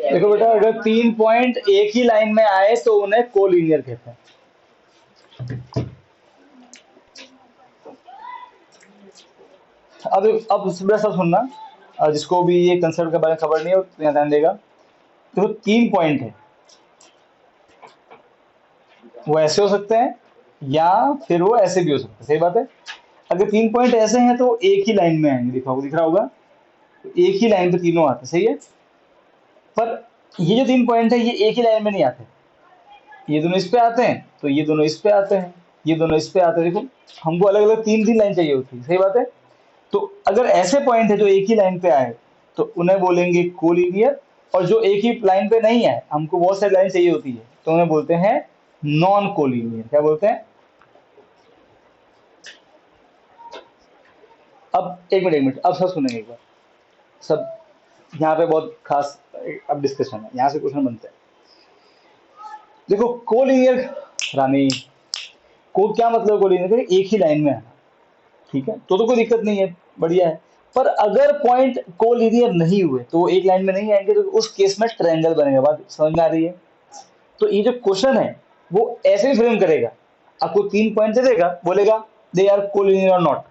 देखो बेटा, अगर 3 पॉइंट एक ही लाइन में आए तो उन्हें कोलिनियर कहते हैं। अब सब सुनना, जिसको भी ये कंसेप्ट के बारे में खबर नहीं है तो यहाँ ध्यान देगा। देखो 3 पॉइंट है, वो ऐसे हो सकते हैं या फिर वो ऐसे भी हो सकते हैं, सही बात है। अगर 3 पॉइंट ऐसे हैं तो एक ही लाइन में आएंगे, दिख रहा होगा, तो एक ही लाइन पे तीनों आते, सही है। पर ये जो 3 पॉइंट है ये एक ही लाइन में नहीं आते, ये दोनों इस पे आते हैं तो ये दोनों इस पे आते हैं, ये दोनों इस पे आते हैं। देखो हमको अलग अलग तीन तीन लाइन चाहिए होती है, सही बात है। तो अगर ऐसे पॉइंट है जो एक ही लाइन पे आए तो उन्हें बोलेंगे कोलिनियर, और जो एक ही लाइन पे नहीं है, हमको बहुत सारी लाइन चाहिए होती है, तो उन्हें बोलते हैं नॉन कोलिनियर। क्या बोलते हैं? अब एक मिनट, अब सब सुनेंगे एक बार सब। यहाँ पे बहुत खास अब डिस्कशन है, यहाँ से क्वेश्चन बनते हैं। देखो कोलिनियर रानी को क्या मतलब, कोलिनियर एक ही लाइन में आना, ठीक है, तो कोई दिक्कत नहीं है, बढ़िया है। पर अगर पॉइंट कोलिनियर नहीं हुए तो वो एक लाइन में नहीं आएंगे, तो उस केस में ट्रायंगल बनेगा। बात समझ में आ रही है? तो ये जो क्वेश्चन है वो ऐसे ही फ्रेम करेगा, आपको 3 पॉइंट दे देगा, बोलेगा they are collinear or not,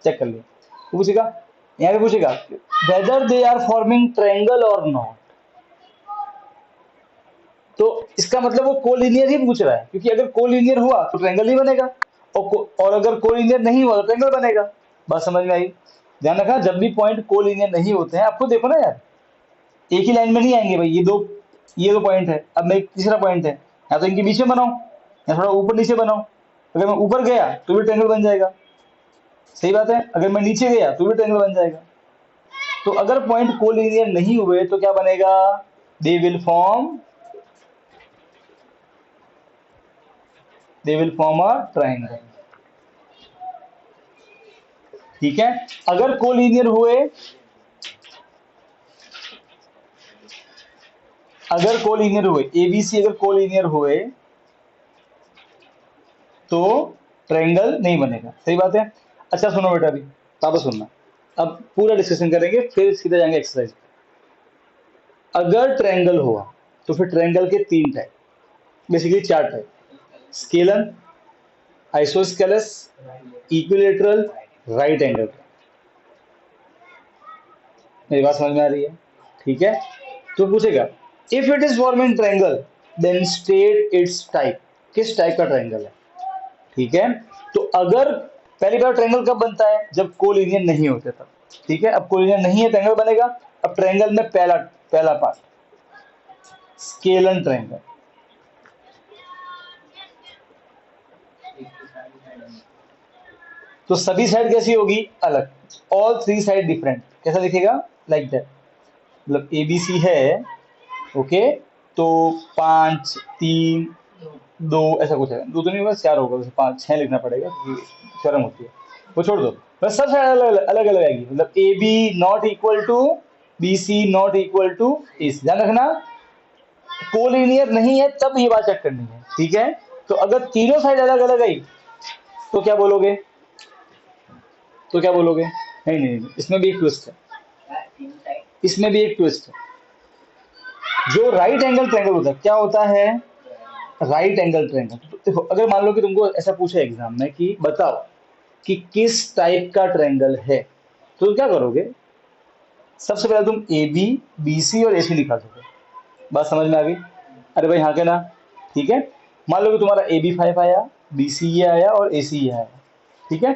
check कर लिया। वो पूछेगा, यहाँ पे पूछेगा whether they are forming triangle or not, तो इसका मतलब वो कोलिनियर ही पूछ रहा है, क्योंकि अगर कोलिनियर हुआ तो ट्रायंगल नहीं बनेगा, और अगर कोलिनियर नहीं हुआ तो ट्रायंगल बनेगा। बात समझ में आई? ध्यान रखना, जब भी पॉइंट कोलिनियर नहीं होते हैं, आपको देखो ना यार, एक ही लाइन में नहीं आएंगे भाई। ये दो पॉइंट है, अब मैं एक तीसरा पॉइंट है, या तो इनके बीच में बनाओ या थोड़ा ऊपर नीचे बनाओ। अगर मैं ऊपर गया तो भी ट्रायंगल बन जाएगा, सही बात है। अगर मैं नीचे गया तो भी ट्रायंगल बन जाएगा। तो अगर पॉइंट कोलिनियर नहीं हुए तो क्या बनेगा? They will form a triangle, ठीक है। अगर कोलिनियर हुए, एबीसी अगर कोलिनियर हुए तो ट्रायंगल नहीं बनेगा, सही बात है। अच्छा सुनो बेटा, अभी वापस सुनना, अब पूरा डिस्कशन करेंगे फिर सीधे जाएंगे एक्सरसाइज। अगर ट्रायंगल हुआ तो फिर ट्रायंगल के 3 type, basically 4 type: scalene, isosceles, equilateral, right angle. मेरी बात समझ में आ रही है? ठीक है। तो पूछेगा if it is forming triangle then state its type, किस टाइप का ट्रायंगल है, ठीक है। तो अगर पहली बार ट्रायंगल कब बनता है? जब कोलिनियर नहीं होते तब, ठीक है। अब कोलिनियर नहीं है, ट्रायंगल बनेगा। अब ट्रायंगल में पहला पार्ट स्केलन ट्रायंगल, तो सभी साइड कैसी होगी? अलग, ऑल 3 साइड डिफरेंट। कैसा दिखेगा? लाइक दैट, मतलब एबीसी है, ओके, तो 5 3 2 ऐसा कुछ है, दो तो नहीं होगा, 4 होगा, वैसे 5 6 लिखना पड़ेगा क्योंकि शर्म होती है, वो छोड़ दो। बस सब साइड अलग अलग आएगी, मतलब A B not equal to B C not equal to इस। ध्यान रखना, कोलिनियर नहीं है तब ये बात चेक करनी है, ठीक है। तो अगर तीनों साइड अलग अलग आई तो क्या बोलोगे? नहीं नहीं नहीं, इसमें भी एक ट्विस्ट है, इसमें भी एक ट्विस्ट है। जो राइट एंगल ट्रायंगल होता है, क्या होता है? Right angle triangle. तो देखो, अगर मान लो कि तुमको ऐसा पूछा एग्जाम में कि बताओ कि किस टाइप का ट्रायंगल है, तो तुम क्या करोगे? सबसे पहले तुम ए बी, बी सी और ए सी निकाल दोगे। बात समझ में आ गई? अरे भाई हाँ के ना, ठीक है। मान लो कि तुम्हारा ए बी 5 आया, बी सी ये आया और ए सी ये आया, ठीक है।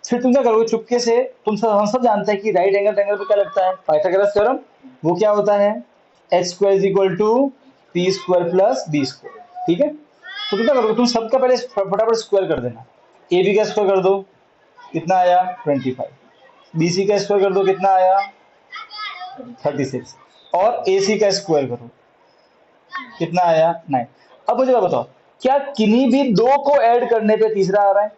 फिर तुम क्या करोगे? चुपके से, हम सब जानते हैं कि राइट एंगल ट्रायंगल पे क्या लगता है? Pythagoras theorem. वो क्या होता है? h² = p² + b², ठीक है। तो कितना करोगे तुम, सबका पहले फटाफट स्क्वायर कर देना। ए बी का स्क्वायर कर दो, कितना आया 25। बी सी का स्क्वायर कर दो, कितना आया 36। और ए सी का स्क्वायर करो, कितना आया 9। अब मुझे बताओ, क्या किन्हीं भी दो को ऐड करने पे तीसरा आ रहा है?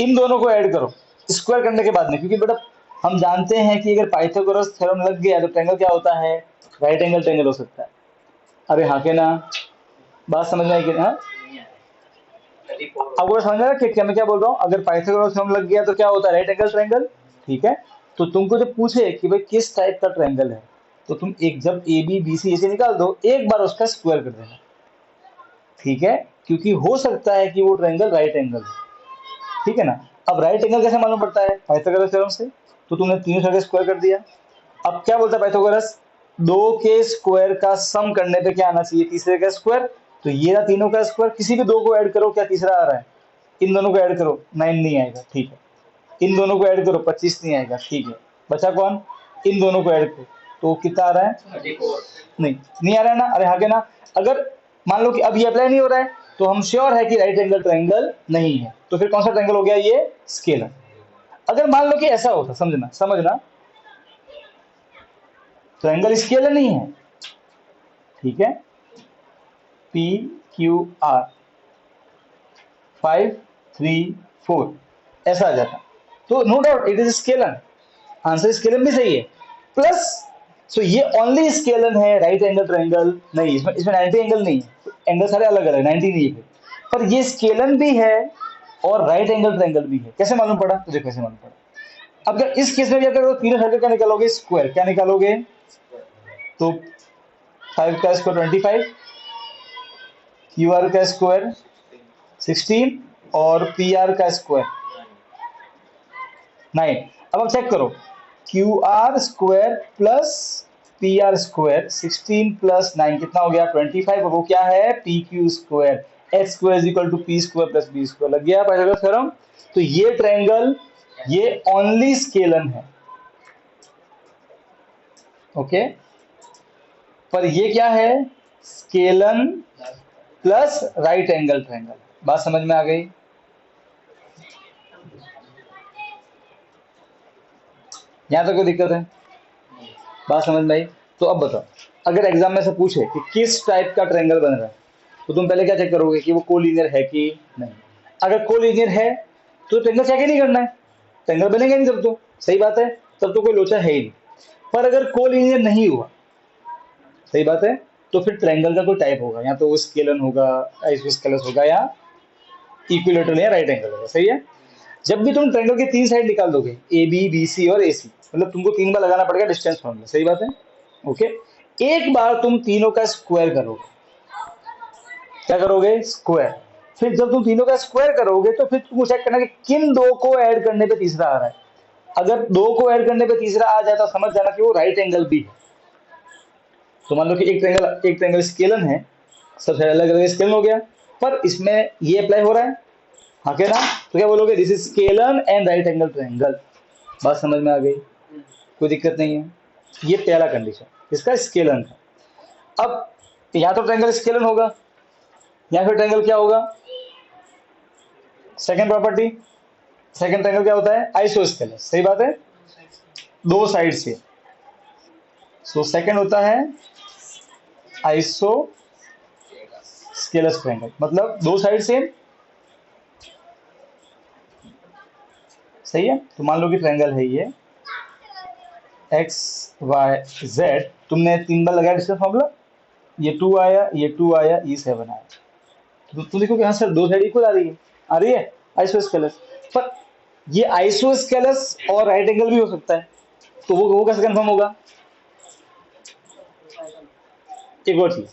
इन दोनों को ऐड करो स्क्वायर करने के बाद में, क्योंकि बेटा हम जानते हैं कि अगर पाइथागोरस थ्योरम लग गया तो ट्रायंगल क्या होता है, राइट एंगल ट्रायंगल हो सकता है। अरे हाँ के ना, बात समझ में आई कि हाँ? अब वो समझ में आ रहा है कि मैं क्या बोल रहा हूँ, अगर पाइथागोरस थ्योरम लग गया तो क्या होता है, राइट एंगल ट्रायंगल। ठीक है, तो तुमको जब पूछे कि भाई किस टाइप का ट्रायंगल है, तो तुम एक जब ए बी बी सी ऐसे निकाल दो, एक बार उसका स्क्वायर कर देना। ठीक है, क्योंकि हो सकता है कि वो ट्रायंगल राइट एंगल है। ठीक है ना। अब राइट एंगल कैसे मालूम पड़ता है, पाइथागोरस थ्योरम से। तो तुमने तीनों साइड स्क्वायर कर दिया। अब क्या बोलता है पाइथागोरस, दो के स्क्वायर का सम करने पे क्या आना चाहिए, तीसरे का स्क्वायर। तो ये रहा तीनों का स्क्वायर, किसी भी दो को ऐड करो, क्या तीसरा आ रहा है, इन दोनों को ऐड करो 9 नहीं आएगा। ठीक है, इन दोनों को ऐड करो 25 नहीं आएगा। ठीक है, बचा कौन, इन दोनों को ऐड करो, तो कितना आ रहा है 34। नहीं आ रहा है ना, अरे हाँ के ना। अगर मान लो कि अब ये अप्लाई नहीं हो रहा है, तो हम श्योर है कि राइट एंगल ट्रायंगल नहीं है। तो फिर कौन सा ट्रायंगल हो गया, ये स्केलर। अगर मान लो कि ऐसा होता, समझना ट्रायंगल स्केलर नहीं है। ठीक है, पी क्यू आर 5 3 4 ऐसा आ जाता, तो no doubt it is scalene, answer scalene भी सही है। प्लस सो ये ओनली स्केलन है, राइट एंगल ट्रायंगल नहीं, इसमें 90 एंगल नहीं है, एंगल सारे अलग अलग 90 नहीं है, पर ये स्केलन भी है और राइट एंगल ट्रायंगल भी है। कैसे मालूम पड़ा, तो देखो कैसे मालूम पड़ा। अब अगर इस केस में क्या करोगे, तीनों साइड का निकालोगे स्क्वायर, क्या निकालोगे, तो 5 का स्क्वायर 25, क्यू आर का स्क्वायर 16 और पी आर का स्क्वायर 9। अब आप चेक करो, Q R square plus P R square 16 plus 9 कितना हो गया 25, और वो क्या है P Q square, X square is equal to P square plus B square. लग गया पाइथागोरस थ्योरम। तो ये ट्रायंगल ये ओनली स्केलन है। ओके, पर ये क्या है, scalene plus right angle triangle. बात समझ में आ गई, यहां तक कोई दिक्कत है, बात समझ में आई। तो अब बताओ, अगर एग्जाम में से पूछे कि किस टाइप का ट्रायंगल बन रहा है, तो तुम पहले क्या चेक करोगे कि वो कोलिनियर है कि नहीं। अगर कोलिनियर है तो ट्रायंगल चेक ही नहीं करना है, ट्रायंगल बनेगा नहीं तब तो, सही बात है, तब तो कोई लोचा है ही नहीं। पर अगर कोलिनियर नहीं हुआ, सही बात है, तो फिर ट्रायंगल का कोई टाइप होगा, या तो वो स्केलन होगा, आइसोस्केलस होगा, या इक्विलेटरल या राइट एंगल होगा। सही है, जब भी तुम ट्रायंगल के तीन साइड निकाल दोगे, ए बी बी सी और ए सी, मतलब तुमको 3 बार लगाना पड़ेगा डिस्टेंस फॉर्मूला। सही बात है, ओके। एक बार तुम तीनों का स्क्वायर करोगे, क्या करोगे, स्क्वायर। फिर जब तुम तीनों का स्क्वायर करोगे, तो फिर तुमको चेक करना कि किन दो को ऐड करने पे तीसरा आ रहा है। अगर दो को ऐड करने पे तीसरा आ जाता, समझ जाना कि वो राइट एंगल भी है। तो मान लो कि एक ट्रायंगल स्केलन है, सब साइड अलग अलग स्केलन हो गया, पर इसमें ये अप्लाई हो रहा है, हाँ क्या ना। तो क्या बोलोगे, this is scalene and right angle triangle. बात समझ में आ गई, कोई दिक्कत नहीं है। ये पहला कंडीशन इसका स्केलन था। अब या तो ट्रायंगल स्केलन होगा, या फिर ट्रायंगल क्या होगा, सेकंड प्रॉपर्टी, सेकंड ट्रायंगल क्या होता है, आइसोस्केलस। सही बात है, दो साइड से। सो सेकंड होता है आइसो स्केलस ट्रायंगल, मतलब दो साइड से। सही है, तो मान लो कि ट्रायंगल है ये एक्स वाई जेड, तुमने 3 बार लगाया डिस्टेंस फॉर्मूला, ये 2 आया, ये 2 आया, ये 7 आया, तो तुम देखो कि हाँ सर दो साइड इक्वल आ रही है आइसोस्केलस। पर ये आइसोस्केलस और राइट एंगल भी हो सकता है, तो वो कैसे कंफर्म होगा। एक और चीज,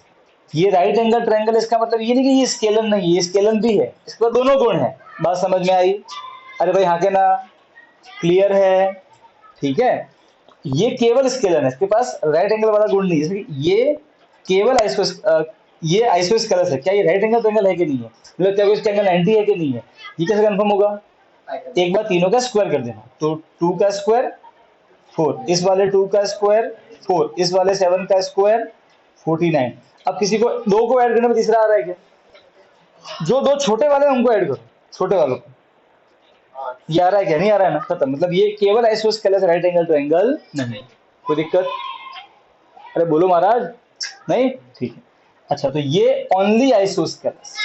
ये राइट एंगल ट्रायंगल, इसका मतलब ये नहीं कि ये स्केलन नहीं है, ये स्केलन भी है, इसके बाद दोनों गुण है। बात समझ में आई, अरे भाई हाँ के ना, क्लियर है। ठीक है, ये केवल स्केलन है, इसके पास राइट एंगल वाला गुण नहीं है, जैसे कि ये केवल ये आइसोस्केलस है, क्या ये राइट एंगल ट्रायंगल है कि नहीं है, मतलब क्या इसका एंगल 90 है कि नहीं है, ये कैसे कंफर्म होगा, एक बार तीनों का स्क्वायर कर देना। तो 2 का स्क्वायर 4, इस वाले 2 का स्क्वायर 4, इस वाले 7 का स्क्वायर 49। अब किसी को दो को ऐड करने में तीसरा आ रहा है क्या? जो दो छोटे वाले हैं उनको ऐड करो, छोटे वालों को। ये आ रहा है क्या? नहीं आ रहा है ना, खत्म। मतलब ये केवल आइसोस्केलस राइट एंगल ट्रायंगल नहीं। कोई दिक्कत? अरे बोलो महाराज। नहीं, ठीक है। अच्छा, तो ये ओनली आइसोस्केलस।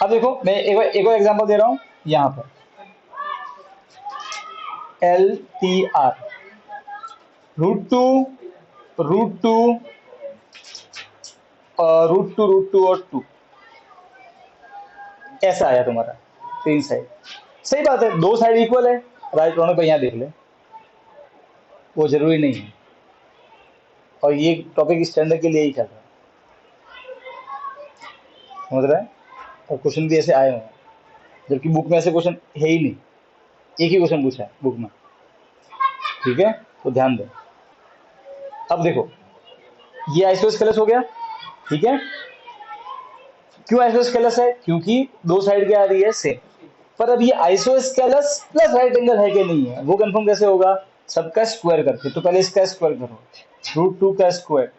अब देखो मैं एक और एग्जांपल दे रहा हूं यहां पर। एल टी आर √2 √2 √2 और 2 ऐसा आया तुम्हारा तीन साइड। सही बात है, दो साइड इक्वल है। राइट कॉर्नर पे यहाँ देख ले, वो जरूरी नहीं है। और ये टॉपिक स्टैंडर्ड के लिए ही चल रहा है, समझ रहा है? और क्वेश्चन भी ऐसे आए हुए हैं, जबकि बुक में ऐसे क्वेश्चन है ही नहीं, एक ही क्वेश्चन पूछा है बुक में। ठीक है, तो ध्यान दो। अब देखो, ये आइसोस्केलस हो गया, ठीक है। क्यों आइसोस्केलस है? क्योंकि दो साइड क्या आ रही है? सेम। पर अब ये आइसोस्केलस प्लस राइट एंगल है कि नहीं है, वो कंफर्म कैसे होगा? सबका स्क्वायर करके। तो पहले इसका स्क्वायर करो, √2 का स्क्वायर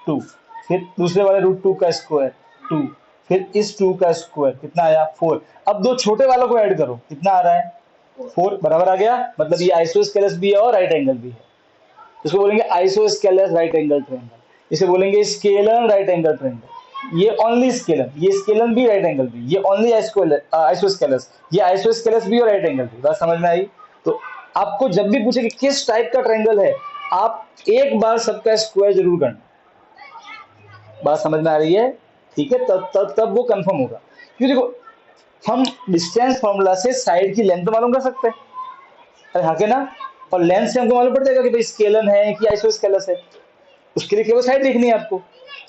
2, फिर दूसरे वाले √2 का स्क्वायर 2, फिर इस 2 का स्क्वायर कितना आया? 4। अब दो छोटे वालों को ऐड करो, कितना आ रहा है? 4 बराबर आ गया। मतलब ये आइसोस्केलस भी है और राइट एंगल भी है। इसको बोलेंगे आइसोस्केलस राइट एंगल ट्रायंगल, इसे बोलेंगे स्केलर राइट एंगल ट्रायंगल। ये ओनली स्केलर, ये स्केलर भी राइट एंगल भी, ये ओनली आइसोस्केलस, ये आइसोस्केलस भी और राइट एंगल भी। बात समझ में आई? तो आपको जब भी पूछे कि किस टाइप का ट्रायंगल है, आप एक बार सबका स्क्वायर जरूर करना। बात समझ में आ रही है? ठीक है, तब तब तब वो कंफर्म होगा। क्योंकि देखो, हम डिस्टेंस फॉर्मूला से साइड की लेंथ तो मालूम कर सकते हैं, अरे हाँ के ना। और लेंथ से हमको मालूम पड़ जाएगा कि भाई स्केलर है कि आइसोस्केलस है। उसके लिए केवल साइड देखनी है आपको,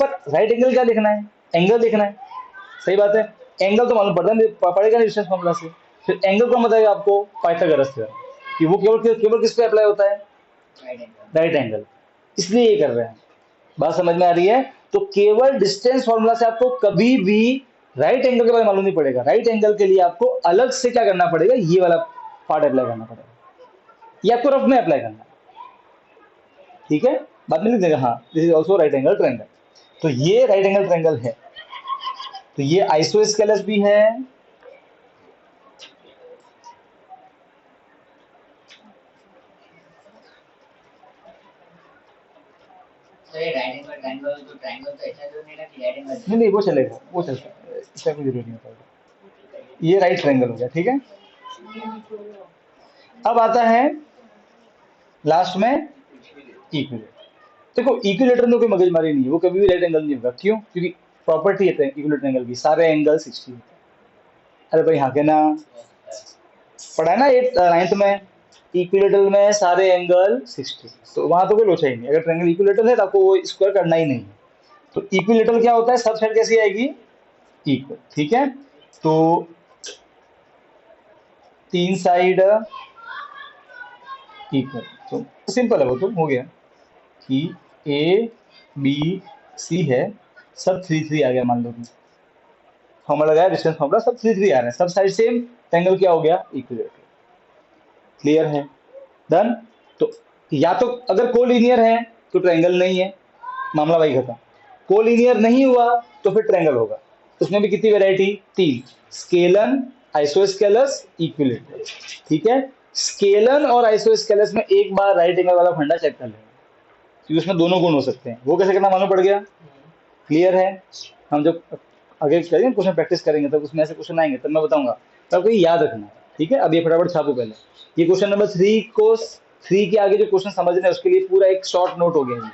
पर राइट एंगल क्या लिखना है? एंगल लिखना है। सही बात है, एंगल तो मालूम पड़ेगा डिस्टेंस फॉर्मूला से। फिर एंगल कौन बताएगा आपको? पाइथागोरस थ्योरम, कि वो केवल किस पे अप्लाई होता है? Right angle. इसलिए ये कर रहे हैं। बात समझ में आ रही है? तो केवल डिस्टेंस फॉर्मूला से आपको कभी भी राइट एंगल के बारे में मालूम नहीं पड़ेगा। राइट एंगल के लिए आपको अलग से क्या करना पड़ेगा? ये वाला पार्ट अप्लाई करना पड़ेगा, ये आपको रफ में अप्लाई करना है। ठीक है, बाद में लिख देगा हाँ this is also right angle triangle. तो ये राइट एंगल ट्रायंगल है, तो ये आइसोस्केलस भी है, नहीं वो चलेगा, वो चलता है, इसका कोई जरूरत नहीं पड़ेगा। ये राइट ट्रायंगल हो गया, ठीक है। अब आता है लास्ट में इक्विलेटर। देखो इक्विलेटर में कोई मगजमारी नहीं है, वो कभी भी राइट एंगल नहीं होगा। क्यों? क्योंकि प्रॉपर्टी है इक्विलेटर एंगल की, सारे एंगल 60 होते हैं। अरे भाई हाँ के ना, पढ़ा है ना 9th में, इक्विलेटर में सारे एंगल 60, तो वहां तो कोई लोचा ही नहीं। अगर ट्रायंगल इक्विलेटर है तो आपको वो स्क्वायर करना ही नहीं है। तो इक्विलेटर क्या होता है? सब साइड कैसी आएगी? इक्वल, ठीक है। तो तीन साइड इक्वल, तो सिंपल है, वो तो हो गया कि ए बी सी है, सब 3 3 आ गया। मान लो फॉर्मूला लगाया, डिस्टेंस फॉर्मूला, सब 3 3 आ रहे हैं, सब साइड सेम, ट्रायंगल क्या हो गया? इक्विलेटर। क्लियर है? डन। तो या तो अगर कोलिनियर है तो ट्रायंगल नहीं है, मामला वही खत्म। कोलिनियर नहीं हुआ तो फिर ट्रायंगल होगा। उसमें भी कितनी वैरायटी? 3, scalene, isosceles, equilateral. ठीक है, स्केलन और आइसोस्केलस में एक बार राइट एंगल वाला फंडा चेक कर लेना, क्योंकि उसमें दोनों गुण हो सकते हैं। वो कैसे करना मालूम पड़ गया? क्लियर है? हम जब आगे करेंगे क्वेश्चन प्रैक्टिस करेंगे तब उसमें ऐसे क्वेश्चन आएंगे, तब मैं बताऊंगा, तब आपको याद रखना है। ठीक है, अब ये फटाफट छापो पहले। ये क्वेश्चन नंबर 3 को, 3 के आगे जो क्वेश्चन समझना है उसके लिए पूरा एक शॉर्ट नोट हो गया है।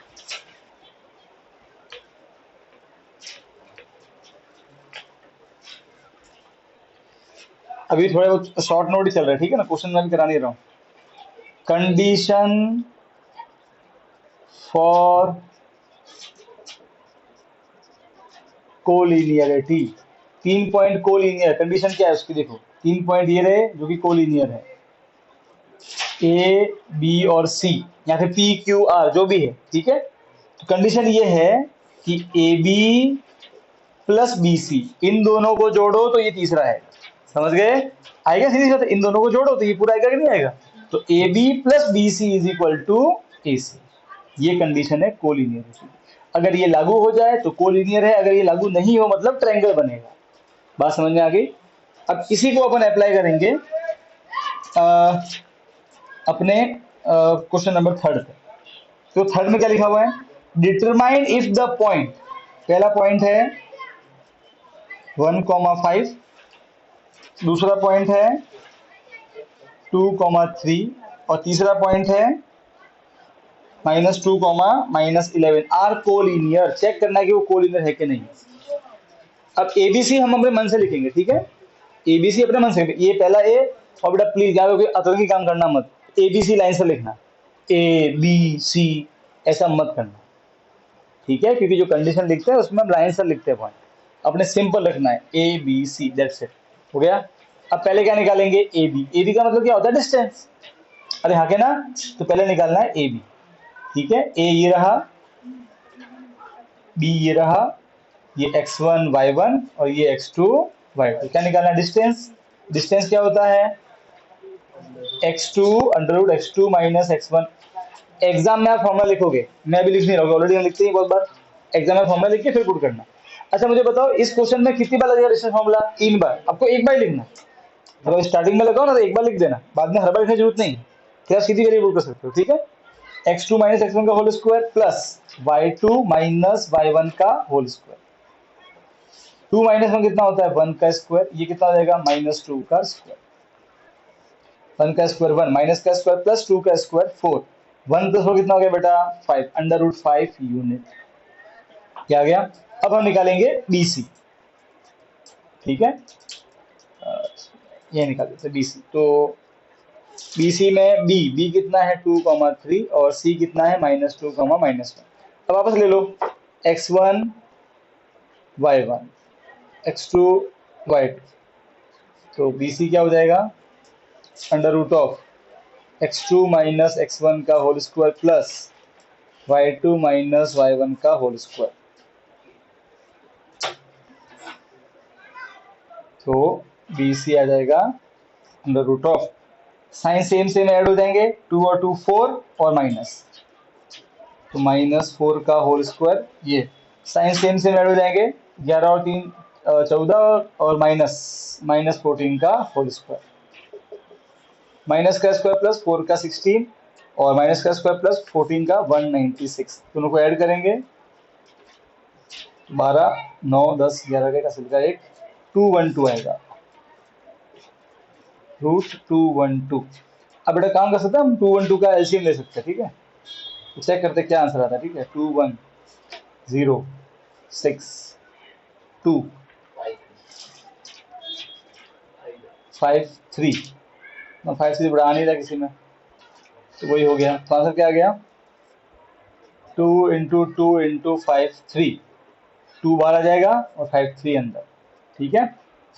अभी थोड़े बहुत शॉर्ट नोट ही चल रहा है, ठीक है ना, क्वेश्चन मैं भी करा नहीं रहा हूँ। Condition for collinearity, 3 point collinear, condition क्या है उसकी? देखो 3 पॉइंट ये रहे जो कि कोलिनियर है, ए बी और सी, या फिर पी क्यू आर, जो भी है। ठीक है, तो कंडीशन ये है कि A B plus B C, इन दोनों को जोड़ो तो ये तीसरा है। समझ गए? आएगा सीधी बात, इन दोनों को जोड़ो तो ये पूरा आएगा कि नहीं आएगा? तो A B plus B C is equal to A C, ये कंडीशन है कोलिनियरिटी। अगर ये लागू हो जाए तो कोलिनियर है, अगर ये लागू नहीं हो मतलब ट्रायंगल बनेगा। बात समझ में आ गई। अब इसी को अपन अप्लाई करेंगे अपने क्वेश्चन नंबर थर्ड पे। तो थर्ड में क्या लिखा हुआ है, डिटरमाइन इफ द पॉइंट, पहला पॉइंट है 1,5, दूसरा पॉइंट है 2,3 और तीसरा पॉइंट है -2, -11 आर कोलिनियर। चेक करना है कि वो कोलिनियर है कि नहीं। अब एबीसी हम अपने मन से लिखेंगे, ठीक है, एबीसी अपने मन से, ये पहला ए, और बेटा प्लीज याद रखो अतरंगी काम करना मत, एबीसी लाइन से लिखना, ए बी सी ऐसा मत करना, ठीक है, क्योंकि जो कंडीशन लिखते हैं उसमें हम लाइन से लिखते हैं पॉइंट, अपने सिंपल रखना है A B C, that's it, हो गया। अब पहले क्या निकालेंगे, ए बी, ए बी का मतलब क्या होता है, डिस्टेंस, अरे हाँ के ना, तो पहले निकालना है ए बी, ठीक है, ए ये रहा, बी ये रहा, ये x1 y1 और ये x2 y2, क्या निकालना है, डिस्टेंस। डिस्टेंस क्या होता है, x2 √ x2 - x1। एग्जाम में आप फॉर्मूला लिखोगे, मैं अभी लिख नहीं रहा हूँ, ऑलरेडी हम लिखते हैं बहुत बार, एग्जाम में फॉर्मूला लिख के फिर पुट करना। अच्छा मुझे बताओ इस क्वेश्चन में कितनी बार लगेगा डिस्टेंस फॉर्मूला, 3 बार, आपको एक बार लिखना, अगर स्टार्टिंग में लगाओ ना तो एक बार लिख देना, बाद में हर बार लिखने की जरूरत नहीं, फिर आप सीधी वैल्यू पुट कर सकते हो, ठीक है। x2 - x1 का whole square plus y2 - y1 का होल स्क्वायर, 2 - 1 कितना होता है, 1 का स्क्वायर, ये कितना हो जाएगा, -2 का स्क्वायर, 1 का स्क्वायर 1, माइनस का स्क्वायर प्लस 2 का स्क्वायर 4, 1 + 4 कितना हो गया बेटा 5, √5 यूनिट, क्या आ गया। अब हम निकालेंगे BC, ठीक है, ये निकाल देते BC। तो BC में B कितना है 2,3 और C कितना है -2, -1। अब वापस ले लो, x1 y1 x2 y2, तो BC क्या हो जाएगा, √of x2 - x1 का whole square plus y2 - y1 का होल स्क्वायर, तो BC आ जाएगा √of, sign same same add हो जाएंगे, 2 और 2 4 और माइनस, तो -4 का होल स्क्वायर, ये साइन सेम सेम ऐड हो जाएंगे, 11 और 3 14 और -14 का होल स्क्वायर, माइनस का स्क्वायर प्लस 4 का 16 और माइनस का स्क्वायर प्लस 14 का 196, दोनों को ऐड करेंगे 12 9 10 11 का सिल्का 1 212 आएगा, √212। अब बेटा काम कर सकते हैं हम, 212 का एलसीएम ले सकते हैं, ठीक है, तो चेक करते क्या आंसर आता है, ठीक है, 21062 53, 53 बढ़ा नहीं था किसी में, तो वही हो गया, तो आंसर क्या आ गया, 2 × 2 × 5 3, 2 बाहर आ जाएगा और 5 3 अंदर, ठीक है।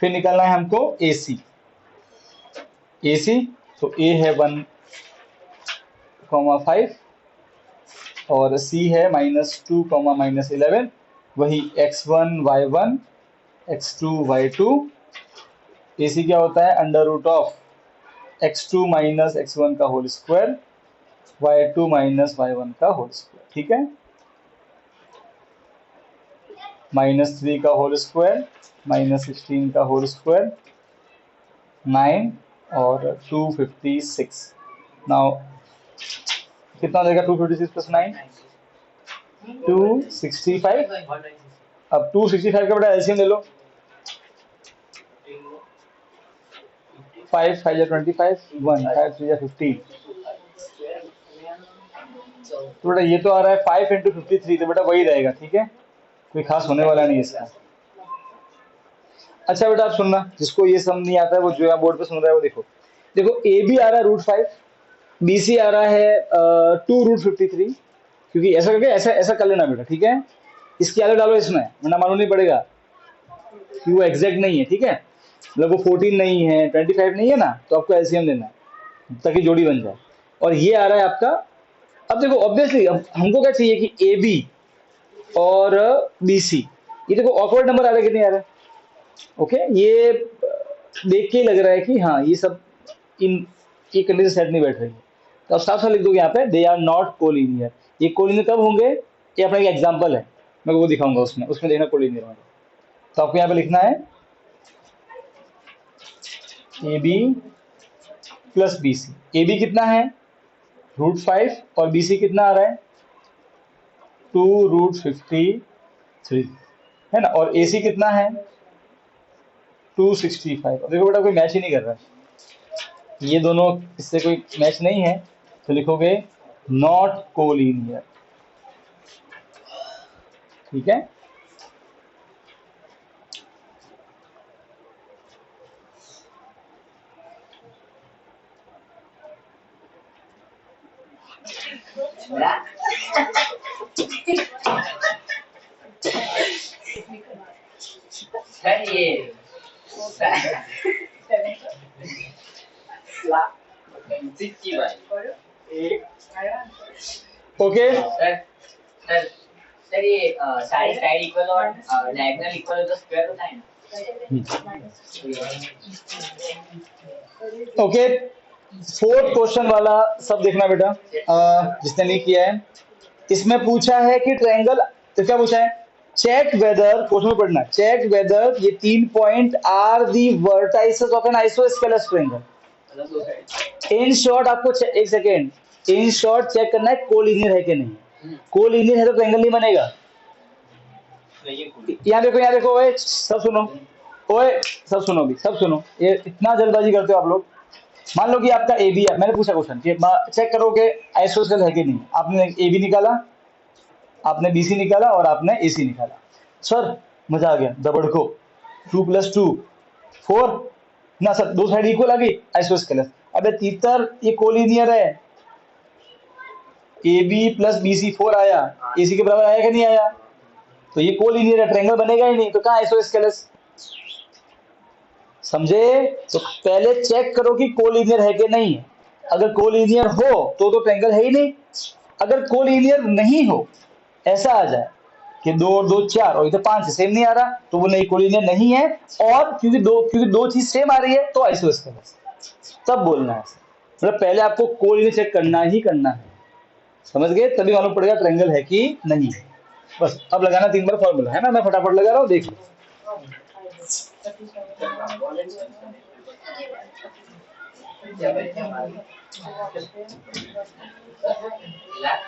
फिर निकालना है हमको AC, तो A है 1,5 और C है -2, -11, वही x1 y1 x2 y2, AC क्या होता है √of x2 - x1 का होल स्क्वायर y2 - y1 का होल स्क्वायर, ठीक है, -3 का होल स्क्वायर -16 का होल स्क्वायर 9 और 256, नाउ कितना हो जाएगा 256 + 9 265, अब 265 का बेटा एलसीएम ले लो, 5 5 या 25 1 5 3 या 15, तो बेटा ये तो आ रहा है 5 × 53, तो बेटा वही रहेगा, ठीक है, कोई खास होने वाला नहीं इसका। अच्छा बेटा आप सुनना, जिसको ये समझ नहीं आता है वो जो यहाँ बोर्ड पे सुन रहा है वो देखो, देखो ए बी आ रहा है √5, BC आ रहा है 2√53, क्योंकि ऐसा करके ऐसा ऐसा कर लेना बेटा, ठीक है, इसकी आगे डालो इसमें, वरना मालूम नहीं पड़ेगा कि वो एग्जैक्ट नहीं है, ठीक है, मतलब वो 14 नहीं है 25 नहीं है ना, तो आपको एलसीएम लेना है ताकि जोड़ी बन जाए, और ये आ रहा है आपका। अब देखो ऑब्वियसली अब हमको क्या चाहिए कि AB और BC, ये देखो ऑकवर्ड नंबर आ रहा है कि नहीं आ रहा है, ओके, ये देख के ही लग रहा है कि हाँ ये सब इन ये कंडीशन सेट नहीं बैठ रही है, तो अब साफ साफ लिख दोगे यहाँ पे दे आर नॉट कोलिनियर। ये कोलिनियर कब होंगे, ये अपना एक एग्जाम्पल है, मैं वो दिखाऊंगा उसमें उसमें देखना कोलिनियर होंगे। तो आपको यहाँ पे लिखना है A B plus B C. A B कितना है √5 और बी सी कितना आ रहा है 2√53 है ना, और ए सी कितना है 265। देखो बेटा कोई मैच ही नहीं कर रहा है, ये दोनों इससे कोई मैच नहीं है, तो लिखोगे नॉट कोलिनियर। ठीक है, सर ये सिक्की भाई ओके सर सर सर ये साइड साइड इक्वल और डायगोनल इक्वल तो स्क्वायर होता है ना। ओके। फोर्थ क्वेश्चन वाला सब देखना बेटा, जिसने नहीं किया है। इसमें पूछा है कि ट्रायंगल, तो क्या पूछा है, चेक वेदर, क्वेश्चन में पढ़ना, चेक वेदर ये 3 point are the vertices of an isosceles triangle. In short आपको एक सेकेंड, इन शॉर्ट चेक करना है कोलिनियर है कि नहीं। कोलिनियर है तो ट्रायंगल नहीं बनेगा। यहाँ देखो, यहाँ देखो, ओए सब सुनो, ओए सब सुनो भी, सब सुनो, ये इतना जल्दबाजी करते हो आप लोग। मान लो कि आपका ए बी है, मैंने पूछा क्वेश्चन कि चेक करो कि आइसोसेल है कि नहीं। आपने ए बी निकाला, आपने बी सी निकाला और आपने ए सी निकाला। सर मजा आ गया, दबड़को 2+2 4 ना सर, दो साइड इक्वल आ गई आइसोस्केलस। अबे तीतर ये कोलिनियर है, A B plus B C 4 आया, ए सी के बराबर आया कि नहीं आया, तो ये कोलिनियर है, ट्रायंगल बनेगा ही नहीं, तो कहाँ आइसोस्केलस। समझे, तो पहले चेक करो कि कोलिनियर है कि नहीं है। अगर कोलिनियर हो तो ट्रायंगल है ही नहीं। अगर कोलिनियर नहीं हो, ऐसा आ जाए कि 2 और 2 4 और इधर 5 सेम नहीं आ रहा, तो वो नहीं कोलिनियर नहीं है। और क्योंकि दो चीज सेम आ रही है तो आइसोस्केलस, तब बोलना है। मतलब पहले आपको कोलिनियर चेक करना ही करना है, समझ गए, तभी मालूम पड़ेगा ट्रायंगल है कि नहीं है। बस अब लगाना 3 बार फॉर्मूला है ना, मैं फटाफट लगा रहा हूँ, देख लो।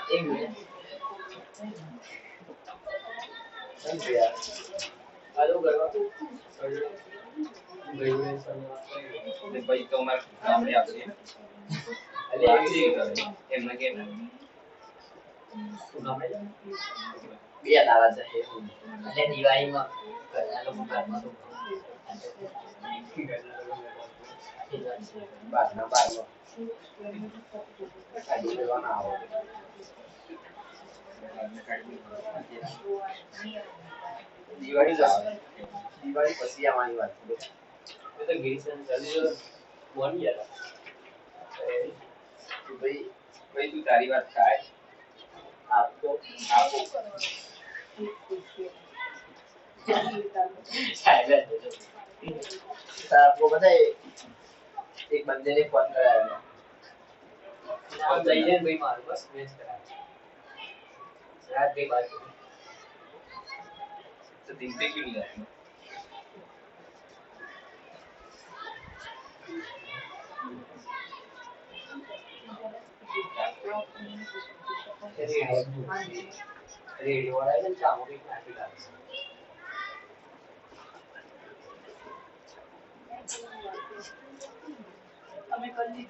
एक मिनट हेलो करो भाई तो मैं सामने आ गई अरे એમના કે બે તારા છે એટલે દિવાળીમાં ઘરના લોકો ઘરમાં તો બારના બારમાં કાઢી લેવાના આવો દિવાળી જ આવે દિવાળી પછી આવવાની વાત છે તો ગિરીશન ચાલી જો બોન ગયા तो भाई तू तारी बात का है आपको सर आपको पता है एक बंदे ने फोन कराया था नाम चाहिए भाई मारो बस मैच कराया रात के बाद तो दिन पे क्यों नहीं जाते रेडियो वाला है ना चाहो भी काफी डाल हमें कल नहीं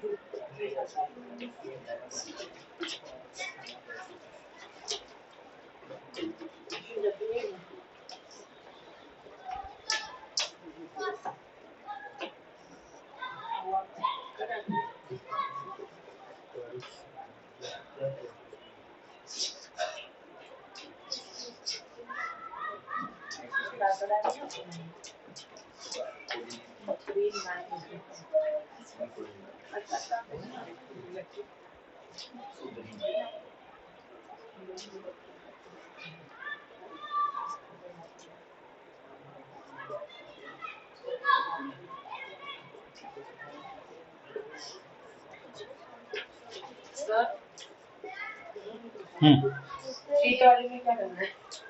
सीट वाले में क्या करना है?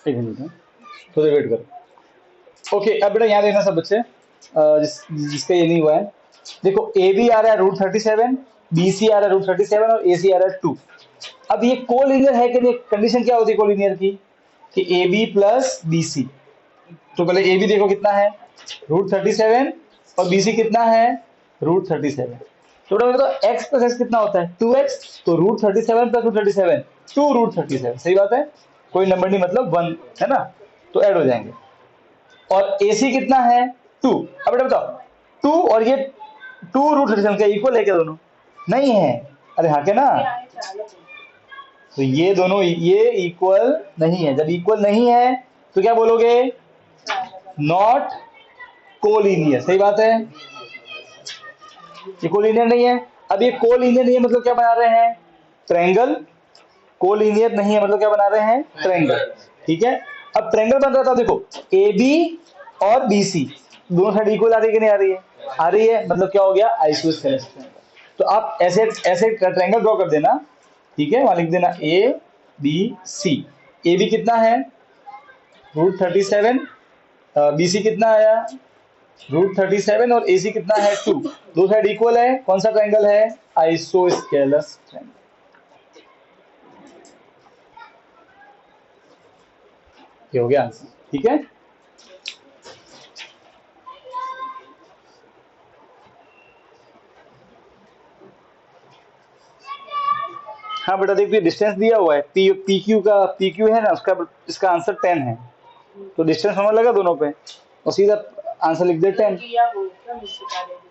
एक मिनट थोड़ी वेट करो। ओके अब बेटा यहाँ देखना सब बच्चे, जिसका ये नहीं हुआ है, देखो ए बी आ रहा है √37, बी सी आ रहा है √37 और ए सी आ रहा है 2। अब ये कोलिनियर है कि नहीं? कंडीशन क्या होती है कोलिनियर की कि A B plus B C. तो पहले ए बी देखो कितना है √37 और बी सी कितना है √37। तो बेटा एक्स प्लस एक्स कितना होता है 2x, तो √37 प्लस √37 2√37, सही बात है, कोई नंबर नहीं मतलब 1 है ना, तो ऐड हो जाएंगे। और AC कितना है 2। अब बेटा बताओ 2 और ये 2√37 का इक्वल है क्या दोनों? नहीं है, अरे हाँ के ना, क्या है चालू? तो ये दोनों ये इक्वल नहीं है। जब इक्वल नहीं है तो क्या बोलोगे? नॉट कोलिनियर, सही बात है, ये कोलिनियर नहीं है। अब ये कोलिनियर नहीं है मतलब क्या बना रहे हैं? ट्रायंगल। कोलिनियर नहीं है मतलब क्या बना रहे हैं? ट्रायंगल, ठीक है। अब ट्रायंगल बन रहा था, देखो ए बी और बी सी दोनों साइड इक्वल आ रही है कि नहीं आ रही है? आ रही है, मतलब क्या हो गया? Isosceles triangle. तो आप ऐसे ऐसे ट्रायंगल ड्रॉ कर देना, ठीक है, वहां लिख देना ए बी सी। ए बी कितना है √37, बी सी कितना आया √37 और ए सी कितना है 2। दो साइड इक्वल है, कौन सा ट्रायंगल है? Isosceles triangle. ये हो गया आंसर, ठीक है। हाँ बेटा देखिए डिस्टेंस दिया हुआ है, पी क्यू का, पी क्यू है ना उसका, इसका आंसर 10 है, तो डिस्टेंस हमें लगा दोनों पे और सीधा आंसर लिख दे 10। किया वो क्या मुझसे कहा दे देता।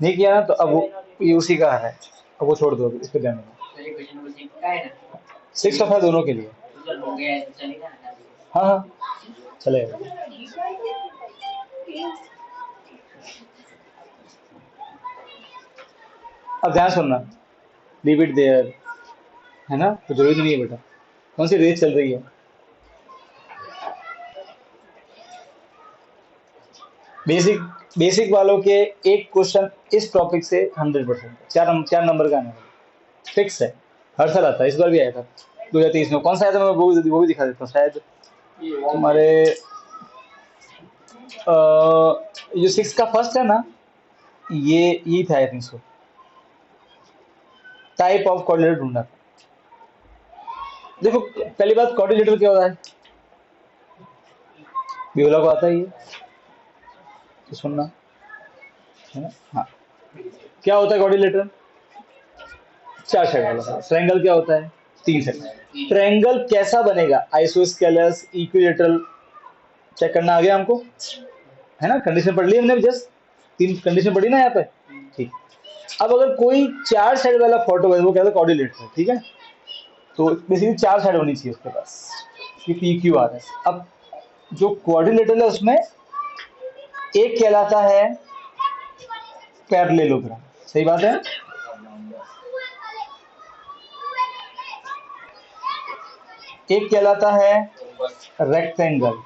नहीं किया ना तो अब वो ये उसी का है, अब वो छोड़ दो, अभी इस पे ध्यान देना। तो ये क्वेश्चन नंबर 6 का है ना? 6 ऑफ है दोनों के लिए। तो चल हो गया है तो चलेगा ना? हाँ हाँ चलेगा। अब ध्यान सुनना, लीव इट देयर, है ना, तो जरूरी नहीं है बेटा। कौन सी रेस चल रही है? बेसिक बेसिक वालों के एक क्वेश्चन इस टॉपिक से 100% चार नंबर का आने वाला, फिक्स है, हर साल आता है, इस बार भी आया था 2023 में। कौन सा आया था मैं वो भी दिखा देता हूँ, शायद तुम्हारे जो 6 का फर्स्ट है ना, ये था I think so, type of coordinator ढूंढना था। देखो पहली बात कोऑर्डिनेटर क्या होता है, बियोला को आता ही है, तो सुनना है ना। हाँ, क्या होता है कोऑर्डिनेटर? 4 साइड वाला। ट्रायंगल क्या होता है? 3 साइड। ट्रायंगल कैसा बनेगा? आइसोस्केलस, इक्विलेटरल, चेक करना आ गया हमको, है ना। कंडीशन पढ़ ली हमने जस्ट, 3 कंडीशन पढ़ी ना यहाँ पे, ठीक। अब अगर कोई 4 साइड वाला फोटो है वो कहता है कोऑर्डिनेटर, ठीक है, तो बेसिकली 4 साइड होनी चाहिए उसके पास, कि पी क्यू आर एस। अब जो कोऑर्डिनेटर है उसमें एक कहलाता है पैरेललोग्राम, सही बात है, एक कहलाता है रेक्टेंगल,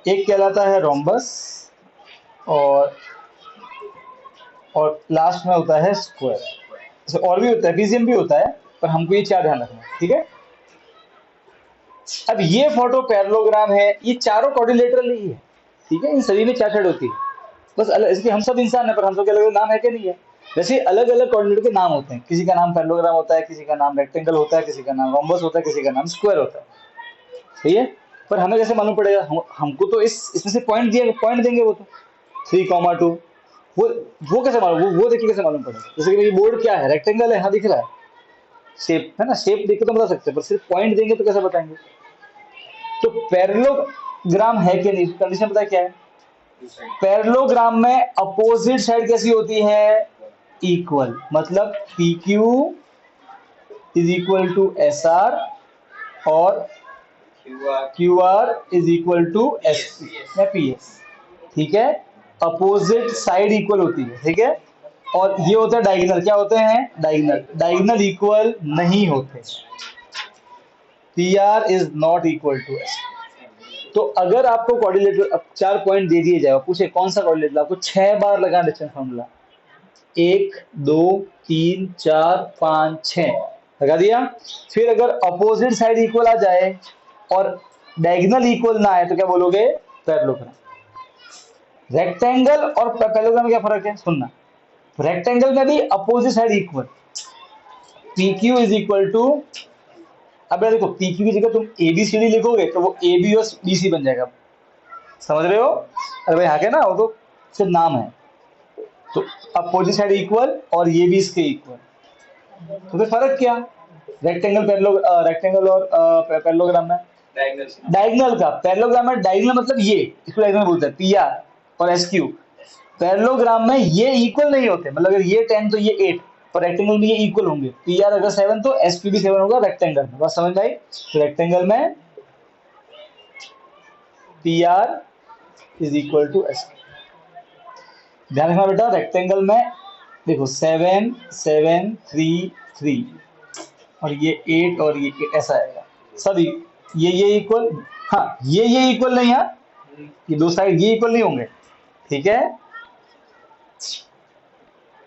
एक कहलाता है रोम्बस, और लास्ट में होता है स्क्वायर। और भी होता है, पीसीएम भी होता है, पर हमको ये 4 ध्यान रखना है, ठीक है। अब ये फोटो पैरेललोग्राम है, ये चारों कोऑर्डिनेटर ही है, ठीक है, इन सभी में 4 साइड होती है, बस अलग, इसके हम सब इंसान है पर हम सब के अलग अलग नाम है कि नहीं है। वैसे अलग अलग कोऑर्डिनेटर के नाम होते हैं, किसी का नाम पैरेललोग्राम होता है, किसी का नाम रेक्टेंगल होता है, किसी का नाम रोम्बस होता है, किसी का नाम स्क्वायर होता है, सही है। पर हमें कैसे मालूम पड़ेगा? हमको तो इसमें से पॉइंट देंगे वो तो 3,2, वो कैसे मालूम, वो देखिए कैसे मालूम पड़ेगा? जैसे कि बोर्ड क्या है, रेक्टेंगल है, हाँ दिख रहा है, शेप है ना, शेप देख के तो बता सकते हैं, पर सिर्फ पॉइंट देंगे तो कैसे बताएंगे? तो पैरेललोग्राम है कि नहीं, कंडीशन पता क्या है? पैरेललोग्राम में अपोजिट साइड कैसी होती है? इक्वल, मतलब P Q is equal to S R और Q R is equal to S P S, ठीक है। अपोजिट साइड इक्वल होती है, ठीक है। और ये होता है डायगोनल, क्या होते हैं? डायगोनल इक्वल नहीं होते, P R is not equal to S. तो अगर आपको कोऑर्डिनेटर अब 4 पॉइंट दे दिए जाए और पूछे कौन सा कोऑर्डिनेटर, आपको 6 बार लगाना डिस्टेंस फार्मूला, 1 2 3 4 5 6 लगा दिया। फिर अगर अपोजिट साइड इक्वल आ जाए और डायगोनल इक्वल ना आए तो क्या बोलोगे? पैरेललोग्राम। रेक्टेंगल और पैरेललोग्राम में क्या फर्क है सुनना। रेक्टेंगल में भी opposite side equal, P Q is equal to, अब देखो पी क्यू की जगह तुम ए बी सी डी लिखोगे तो वो ए बी और बी सी बन जाएगा, समझ रहे हो? अरे भाई आगे ना, वो तो सिर्फ नाम है। तो अपोजिट साइड इक्वल और ये भी इसके इक्वल, तो फिर फर्क क्या? रेक्टेंगल और पैरेललोग्राम में डायगोनल का, पैरेललोग्राम में डायगोनल मतलब ये, इसको डायगोनल बोलते हैं पी आर और एस क्यू। पैरेललोग्राम में ये इक्वल नहीं होते, मतलब अगर ये 10 तो ये 8, और रेक्टेंगल में ये इक्वल होंगे। पी आर अगर 7 तो एस क्यू भी 7 होगा रेक्टेंगल में, बस समझ में आई? तो रेक्टेंगल में P R is equal to S Q. ध्यान रखना बेटा, रेक्टेंगल में देखो 7 7 3 3 और ये 8 और ये 8 ऐसा आएगा सभी, ये इक्वल, हाँ ये इक्वल नहीं है, ये दो साइड ये इक्वल नहीं होंगे, ठीक है?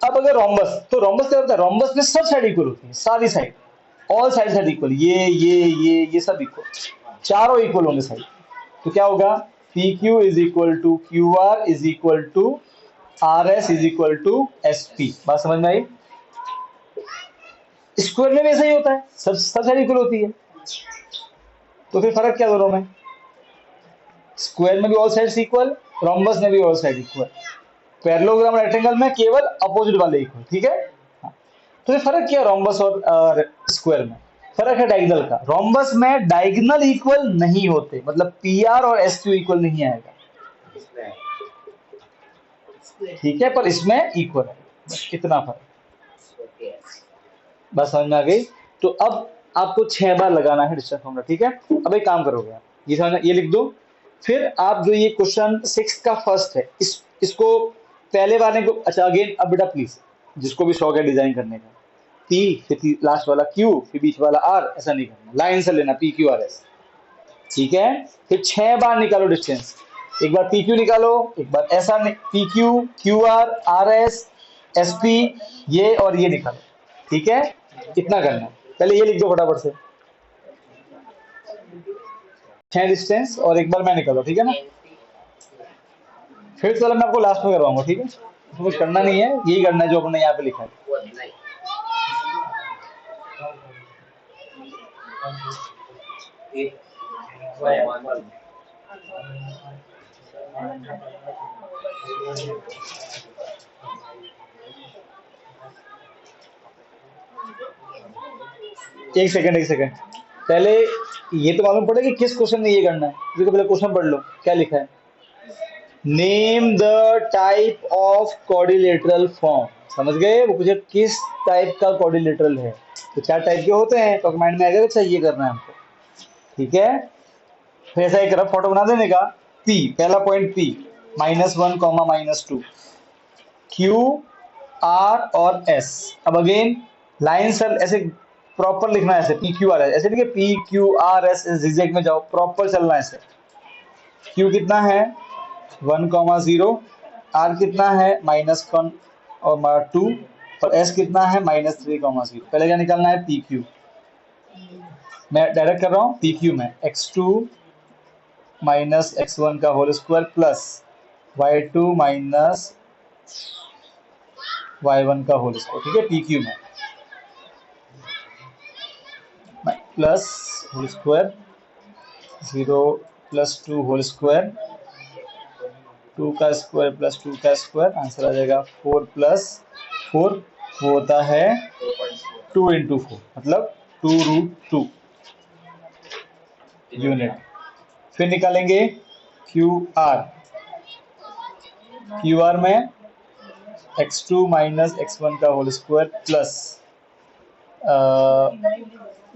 अब अगर रोम्बस, तो रोम्बस क्या होता है? रोम्बस में सब साइड इक्वल होती है, सारी साइड, ऑल साइड इक्वल, ये सब इक्वल, चारों इक्वल होंगे साइड। तो क्या होगा? P Q is equal to Q R is equal to R S is equal to S P. बात समझ में आई? स्क्वायर में भी ऐसा ही होता है, सब साइड इक्वल होती है। तो फिर फर्क क्या दोनों में? स्क्वायर में भी ऑल साइड्स इक्वल, रोम्बस में भी all side equal, parallelogram rectangle में केवल अपोजिट वाले इक्वल, ठीक है? हाँ। तो फिर फर्क क्या रोम्बस और स्क्वायर में? फर्क है डायगोनल का। रोम्बस में डायगोनल इक्वल नहीं होते, मतलब पी आर और एस क्यू इक्वल नहीं आएगा, ठीक है? पर इसमें इक्वल है, बस कितना फर्क, बस समझ में आ गई? तो अब आपको 6 बार लगाना है डिस्टेंस फार्मूला, ठीक है? अब एक काम करोगे आप, ये समझना, ये लिख दो। फिर आप जो ये क्वेश्चन 6 का फर्स्ट है, इसको पहले वाले को, अच्छा अगेन, अब बेटा प्लीज जिसको भी शौक है डिजाइन करने का, पी फिर लास्ट वाला क्यू फिर बीच वाला आर, ऐसा नहीं करना, लाइन से लेना पी क्यू आर एस, ठीक है? फिर 6 बार निकालो डिस्टेंस, एक बार पी क्यू निकालो, एक बार ऐसा P Q Q R are S S P, ये और ये निकालो, ठीक है? कितना करना है पहले ये लिख दो फटाफट से, 6 डिस्टेंस और एक बार मैं निकालो, ठीक है ना? फिर चलो मैं आपको लास्ट में करवाऊंगा, ठीक है? तो कुछ करना नहीं है, यही करना है जो अपने यहाँ पे लिखा है। एक सेकंड, पहले ये तो मालूम पड़े कि किस क्वेश्चन में ये करना है, क्योंकि पहले क्वेश्चन पढ़ लो क्या लिखा है। Name the type of coordinateral form, समझ गए? वो पूछे किस टाइप का कोऑर्डिनेटरल है, तो 4 टाइप के होते हैं, तो माइंड में आएगा अच्छा ये करना है हमको, ठीक है? फिर ऐसा एक रफ फोटो बना देने का, P पहला पॉइंट P -1, -2, Q R और S। अब अगेन लाइन सर ऐसे प्रॉपर लिखना है, ऐसे P Q R S, ऐसे लिखे P Q R S, zigzag में जाओ, प्रॉपर चलना है ऐसे। Q कितना है 1, 0, R कितना है -1 और 2, और S कितना है -3, 0। पहले क्या निकालना है? P Q. मैं डायरेक्ट कर रहा हूँ, पी क्यू में x2 माइनस x1 का whole square plus y2 minus y1 का होल स्क्वायर, ठीक है? पी क्यू में plus whole square 0 + 2 whole square, 2 का स्क्वायर प्लस 2 का स्क्वायर, आंसर आ जाएगा 4 + 4, वो होता है 2 × 4, मतलब 2√2 यूनिट। फिर निकालेंगे क्यू आर में x2 माइनस x1 का whole square plus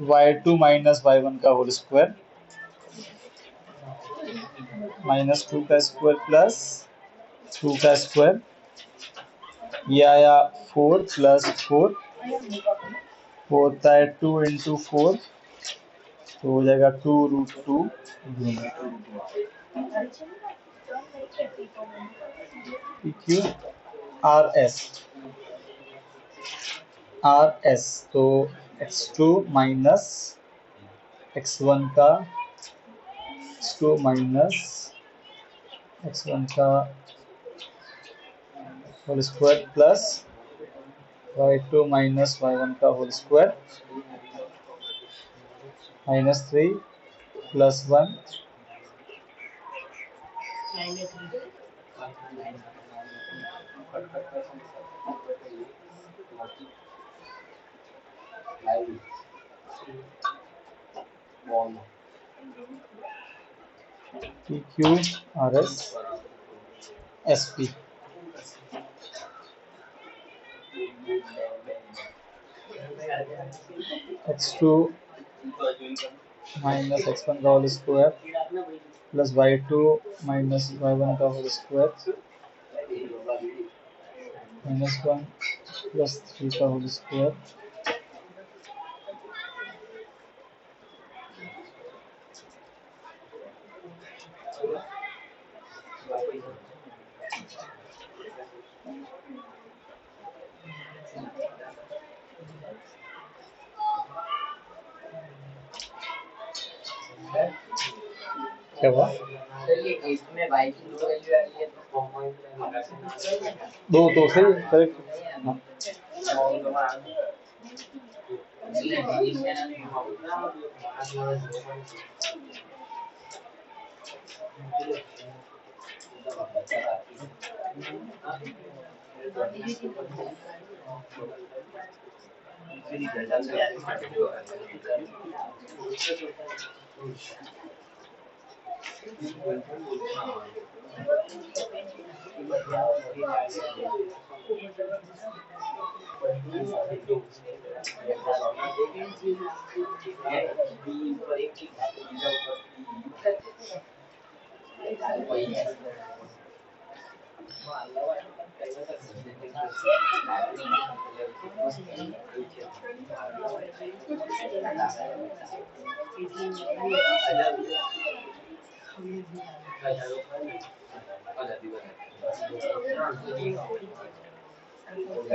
y2 minus y1 का होल स्क्वायर, -2 का स्क्वायर प्लस 2 का स्क्वायर, ये आया 4 + 4, होता है 2 × 4 तो हो जाएगा 2√2 पी क्यू आर एस तो x2 माइनस x1 का x2 माइनस x1 का whole square plus y2 minus y1 का whole square -3 plus 1 P Q R S S P x2 minus x1 का whole square plus y2 minus y1 का whole square -1 plus 3 का whole square क्या हुआ? Sir ये इसमें y की दो वैल्यू आ रही है तो दो सही करेक्ट। हाँ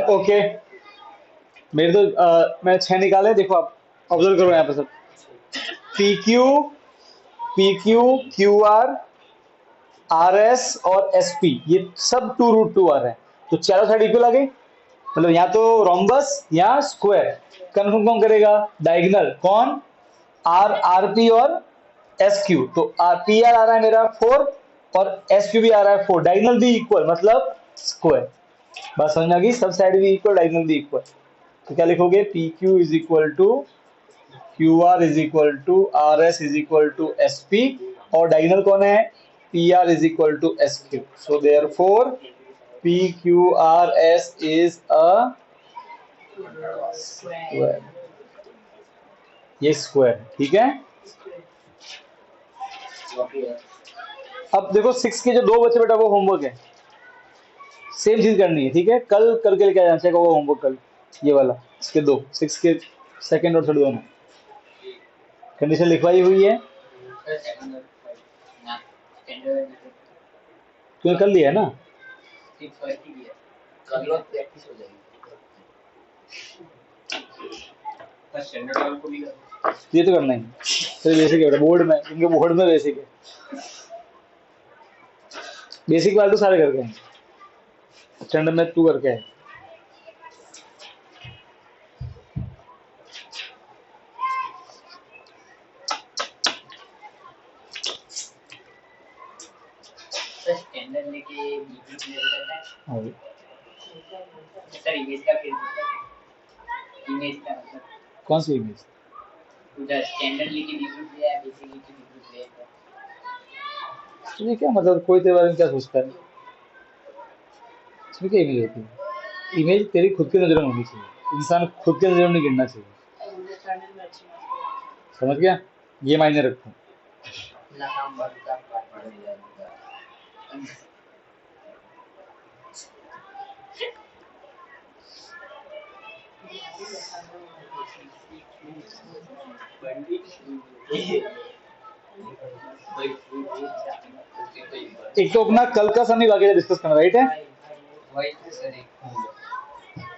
ओके, मेरे तो मैं 6 निकाले, देखो आप ऑब्जर्व करो यहाँ पे सब P Q Q R R S और एस पी ये सब 2√2 आ रहे हैं, तो चारों साइड इक्वल आ गई, मतलब यहाँ तो रोम्बस यहाँ स्क्वायर। कन्फर्म कौन करेगा? डायगोनल कौन? आर पी और एस क्यू, तो पी आर आ रहा है मेरा 4 और एस क्यू भी आ रहा है 4, डायगोनल भी इक्वल मतलब स्क्वायर। बात समझ में आ गई? सब साइड भी इक्वल, डायगोनल भी इक्वल, तो क्या लिखोगे? P Q is equal to Q R is equal to R S is equal to S P, और डायगोनल कौन है? P R is equal to S Q, so therefore P Q R S is a square, ये square, ठीक है। अब देखो 6 के जो 2 बचे बेटा वो होमवर्क है, सेम चीज करनी है, ठीक है, कल करके लेके आना चाहिए वो होमवर्क कल, ये वाला इसके 2 6 के सेकंड और थर्ड दोनों कंडीशन लिखवाई हुई है, तूने कर लिया है ना? प्रैक्टिस हो जाएगी। ये तो करना ही फिर बेसिक है बोर्ड में, क्योंकि बोर्ड में बेसिक है, बेसिक वाले तो सारे करके हैं, स्टैंडर्ड में तू करके है। स्टैंडर्ड लेके बीबी क्लियर करना है हाँ, सर। इमेज का फिर इमेज का मतलब कौन सी इमेज? उधर स्टैंडर्ड लेके बीबी क्लियर है, बेसिक लेके बीबी क्लियर है। तुझे क्या मतलब, कोई तेरे बारे में क्या सोचता है? इसमें क्या इमेज होती है? इमेज तेरी खुद की नजर में होनी चाहिए, इंसान खुद की नजर में नहीं गिरना चाहिए, समझ गया? ये मायने रखो। ना काम बनता पड़ जाएगा। एक तो अपना कल का सनी बाकी डिस्कस करना, राइट है? White sir